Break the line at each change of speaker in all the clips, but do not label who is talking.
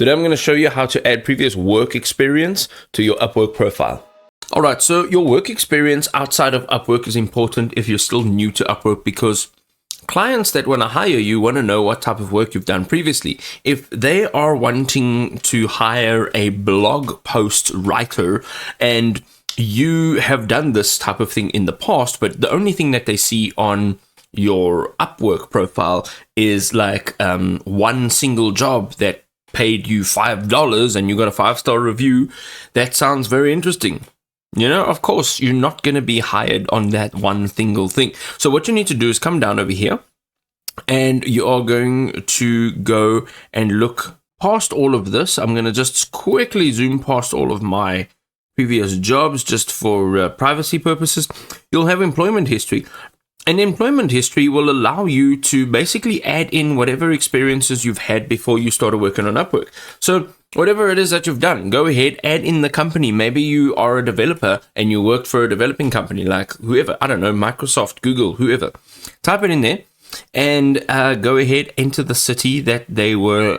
Today I'm going to show you how to add previous work experience to your Upwork profile. Alright, so your work experience outside of Upwork is important if you're still new to Upwork, because clients that want to hire you want to know what type of work you've done previously. If they are wanting to hire a blog post writer and you have done this type of thing in the past, but the only thing that they see on your Upwork profile is like one single job that paid you $5 and you got a 5-star review, that sounds very interesting. You know, of course, you're not going to be hired on that one single thing. So what you need to do is come down over here and you are going to go and look past all of this. I'm going to just quickly zoom past all of my previous jobs just for privacy purposes. You'll have employment history. And employment history will allow you to basically add in whatever experiences you've had before you started working on Upwork. So whatever it is that you've done, go ahead, add in the company. Maybe you are a developer and you worked for a developing company like whoever, I don't know, Microsoft, Google, whoever. Type it in there and go ahead, enter the city that they were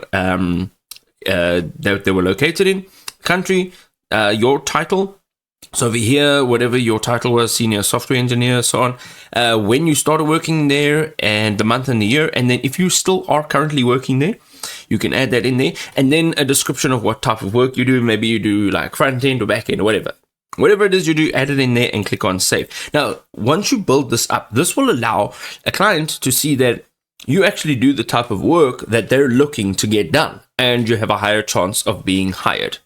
located in, country, your title. So over here, whatever your title was, senior software engineer, so on, when you started working there and the month and the year, and then if you still are currently working there, you can add that in there, and then a description of what type of work you do. Maybe you do like front end or back end or whatever. Whatever it is you do, add it in there and click on save. Now, once you build this up, this will allow a client to see that you actually do the type of work that they're looking to get done, and you have a higher chance of being hired.